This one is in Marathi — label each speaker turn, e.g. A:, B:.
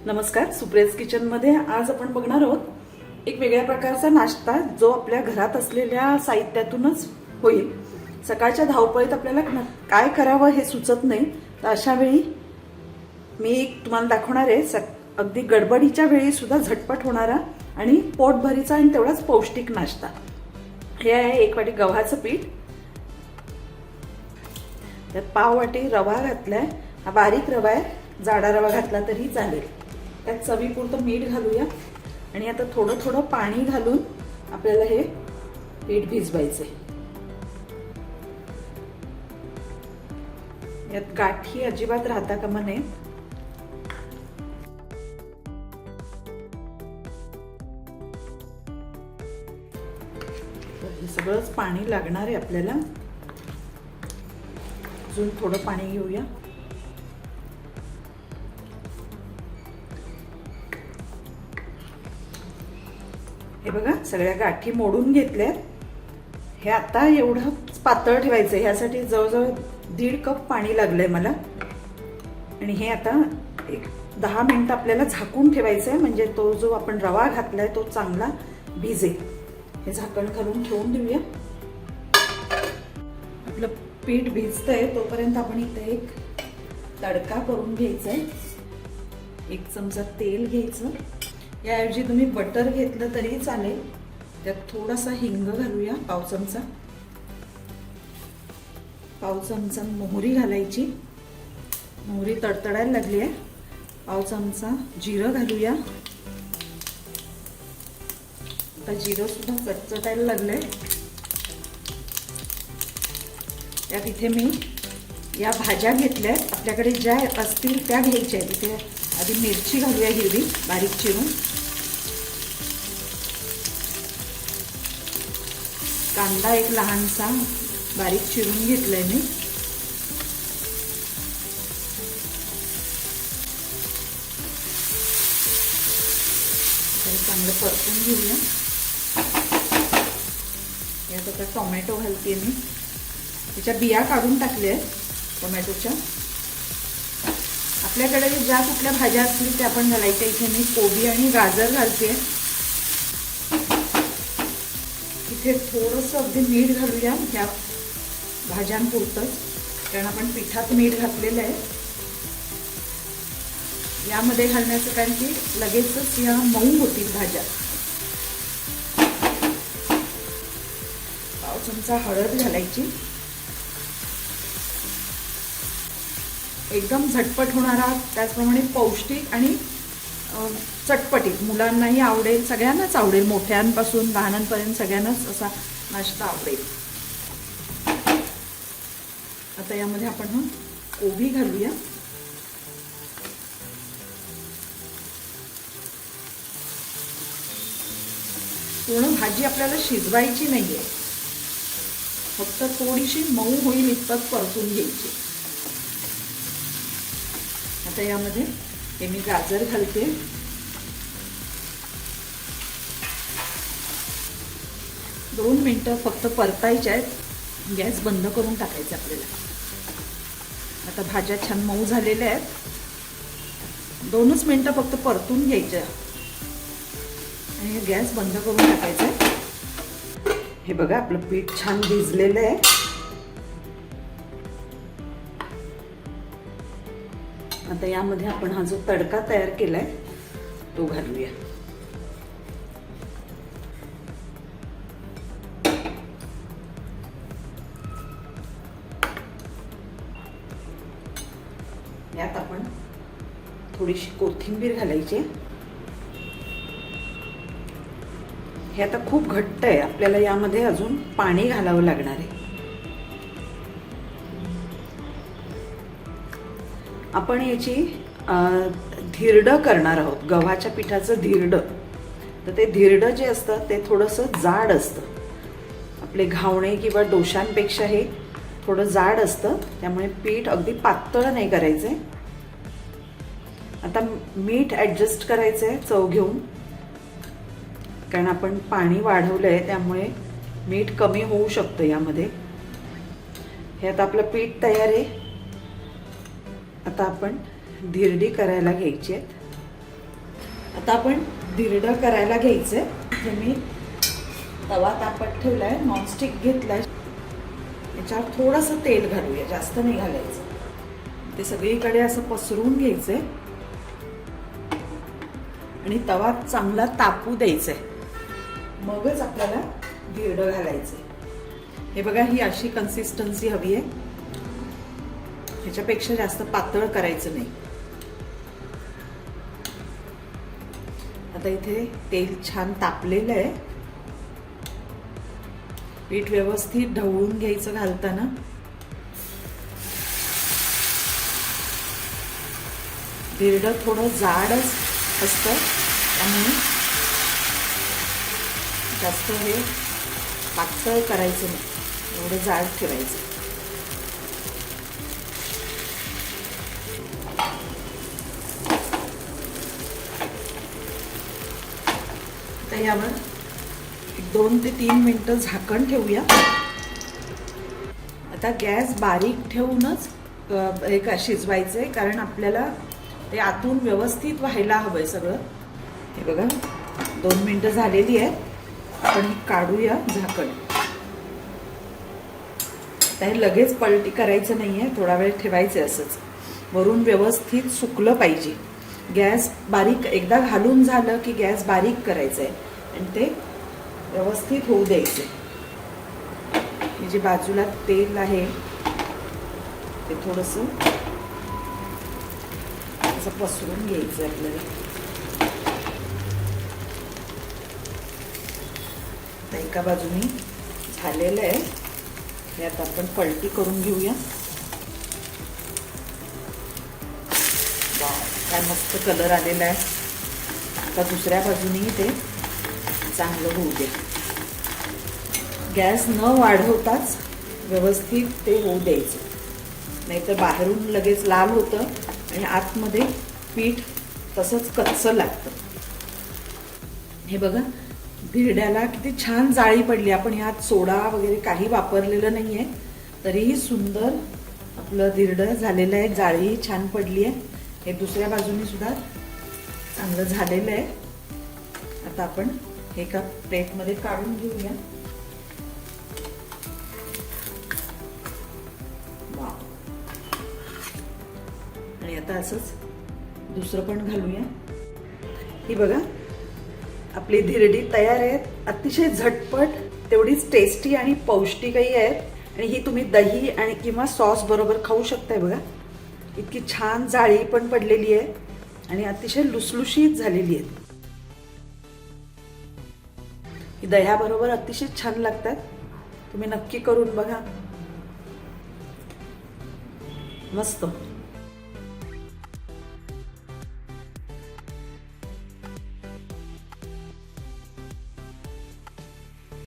A: नमस्कार, सुप्रियाज किचनमध्ये आज आपण बघणार आहोत एक वेगळ्या प्रकारचा नाश्ता जो आपल्या घरात असलेल्या साहित्यातूनच होईल। सकाळच्या धावपळीत आपल्याला काय करावं हे सुचत नाही, तर अशा वेळी मी तुम्हाला दाखवणार आहे अगदी गडबडीच्या वेळी सुद्धा झटपट होणारा आणि पोटभरीचा आणि तेवढाच पौष्टिक नाश्ता। हे आहे 1 वाटी गव्हाचं पीठ, त्यात पाव वाटी रवा घातलाय। हा बारीक रवा आहे, जाडा रवा घातला तरी चालेल। त्यात चवीपुरतं मीठ घालूया आणि आता थोडं थोडं पाणी घालून आपल्याला हे पीठ भिजवायचे। यात गाठी अजिबात राहता कामा नये। हे सगळंच पाणी लागणार आहे आपल्याला। अजून थोडं पाणी घेऊया। हे बघा, सगळ्या गाठी मोडून घेतल्यात। हे आता एवढं पातळ ठेवायचं, ह्यासाठी जवळजवळ 1.5 कप पाणी लागलंय मला। आणि हे आता एक 10 मिनिटं आपल्याला झाकून ठेवायचं आहे, म्हणजे तो जो आपण रवा घातलाय तो चांगला भिजेल। हे झाकण घालून ठेवून देऊया। आपलं पीठ भिजतंय तोपर्यंत आपण इथे एक तडका करून घ्यायचा आहे। 1 चमचा तेल घ्यायचं, याऐवजी तुम्ही बटर घेतलं तरी चालेल। त्यात थोडासा हिंग घालूया, पाव चमचा मोहरी घालायची। मोहरी तडतडायला लागली आहे। पाव चमचा जिरं घालूया। आता जिरं सुद्धा चटचटायला लागलंय। त्यात इथे मी या भाज्या घेतल्या, आपल्याकडे ज्या असतील त्या घ्यायच्या आहेत। इथे आधी मिरची घालूया हिरवी बारीक चिरून। कांदा एक लहानसा बारीक चिरून घेतलाय मी। चांगलं परतून घेऊया। यात आता टोमॅटो घालते मी। त्याच्या बिया काढून टाकल्या टोमॅटोच्या। आपल्याकडे ज्या कुठल्या भाज्या असतील त्या आपण घालायच्या। इथे मी कोबी आणि गाजर घालते। इथे थोडंसं अगदी मीठ घालूया ह्या भाज्यांपुरतंच, कारण आपण पिठात मीठ घातलेलं आहे। यामध्ये घालण्याचं कारण की लगेचच या मऊ होतील भाज्या। पाव चमचा हळद घालायची। एकदम झटपट होणारा, त्याचप्रमाणे पौष्टिक आणि चटपटीत, मुलांनाही आवडेल, सगळ्यांनाच आवडेल, मोठ्यांपासून लहानांपर्यंत सगळ्यांनाच असा नाश्ता आवडेल। आता यामध्ये आपण कोबी घालूया। पूर्ण भाजी आपल्याला शिजवायची नाहीये, फक्त थोडीशी मऊ होईल इतपत परतून घ्यायची। आता यामध्ये हे मी गाजर घालते। दोन मिनिटं फक्त परतायच्या आहेत। गॅस बंद करून टाकायचा आपल्याला। आता भाज्या छान मऊ झालेल्या आहेत। 2च मिनिटं फक्त परतून घ्यायच्या आणि गॅस बंद करून टाकायचा। हे बघा, आपलं पीठ छान भिजलेलं आहे। आता यामध्ये आपण हा जो तडका तयार केलाय तो घालूया। यात आपण थोडीशी कोथिंबीर घालायची। हे आता खूप घट्ट आहे, आपल्याला यामध्ये अजून पाणी घालावं लागणार आहे। आपण याची धिरडं करणार आहोत, गव्हाच्या पिठाचं धिरडं। तर ते धिरडं जे असतं ते थोडंसं जाड असतं। आपले घावणे किंवा डोशांपेक्षा हे थोडं जाड असतं, त्यामुळे पीठ अगदी पातळ नाही करायचंय। आता मीठ ॲडजस्ट करायचं आहे चव घेऊन, कारण आपण पाणी वाढवलंय त्यामुळे मीठ कमी होऊ शकतं यामध्ये। हे आता आपलं पीठ तयार आहे। आता आपण धिरडी करायला घ्यायची आहे। आता आपण धिरडं करायला घ्यायचंय. इथे मी तवा तापत ठेवलाय, नॉनस्टिक घेतलाय. याच्यावर थोडंसं तेल घालूया, जास्त नाही घालायचं. ते सगळीकडे असं पसरवून घ्यायचंय आणि तवा चांगला तापू द्यायचाय, मगच आपल्याला धिरडं घालायचंय. हे बघा, ही अशी कन्सिस्टन्सी हवी आहे, ह्याच्यापेक्षा जास्त पातळ करायचं नाही. आता इथे तेल छान तापलेलं आहे. पीठ व्यवस्थित ढवळून घ्यायचं घालताना. धिरडं थोडं जाडच असतं, त्यामुळे जास्त हे पातळ करायचं नाही, एवढं जाड ठेवायचं. तर यावर 2 ते 3 मिनिटं झाकण ठेवूया. आता गॅस बारीक ठेवूनच हे का शिजवायचंय, कारण आपल्याला ते आतून व्यवस्थित व्हायला हवंय सगळं. हे बघा, 2 मिनिटं झालेली आहे. आपण काढूया झाकण. तर लगेच पलटी करायचं नाहीये, थोडा वेळ ठेवायचं असंच. वरून व्यवस्थित सुकलं पाहिजे. गॅस बारीक एकदा घालून झालं की गॅस बारीक करायचा आहे आणि ते व्यवस्थित होऊ द्यायचे. हे जे बाजूला तेल आहे ते थोडंसं असं पसरून घ्यायचं आपल्याला. तर एका बाजूने झालेलं आहे, हे आता आपण पलटी करून घेऊया. वाव, काय मस्त कलर आलेला आहे. आता दुसऱ्या बाजूनेही ते चांगलं होऊ दे. गॅस न वाढवताच व्यवस्थित ते होऊ द्यायचं, नाहीतर बाहेरून लगेच लाल होतं आणि आतमध्ये पीठ तसंच कच्चं लागतं. हे बघा, धिरड्याला किती छान जाळी पडली. आपण यात सोडा वगैरे काही वापरलेलं नाहीये, तरीही सुंदर आपलं धिरडं झालेलं आहे. जाळी छान पडली आहे. हे दुसऱ्या बाजूने सुद्धा चांगलं झालेलं आहे. आता आपण हे एका प्लेटमध्ये काढून घेऊया. आणि आता असंच दुसरं पण घालूया. ही बघा, आपली धिरडी तयार आहे. अतिशय झटपट, तेवढीच टेस्टी आणि पौष्टिकही आहे. आणि ही तुम्ही दही आणि किंवा सॉस बरोबर खाऊ शकताय. बघा, इतकी छान जाळी पण पडलेली आहे आणि अतिशय लुसलुशीत झालेली आहे. ही दह्याबरोबर अतिशय छान लागतात. तुम्ही नक्की करून बघा, मस्त.